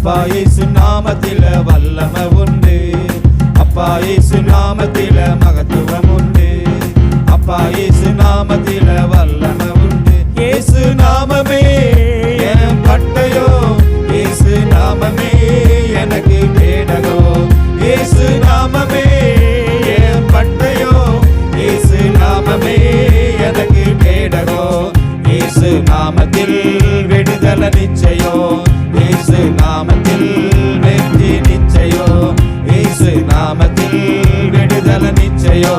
அப்பா இயேசு நாமத்தில வல்லமை உண்டு. அப்பா இயேசு நாமத்தில மகத்துவம் உண்டு. அப்பா இயேசு நாமத்தில வல்லமை உண்டு. இயேசு நாமமே என் பட்டயோ, இயேசு நாமமே எனக்கு கேடகோ. இயேசு நாமமே என் பட்டயோ, இயேசு நாமமே எனக்கு கேடகோ. இயேசு நாமத்தில் விடுதலை நிச்சயோ, இயேசு நாமத்தில் வெற்றி நிச்சயோ. இயேசு நாமத்தில் விடுதலை நிச்சயோ.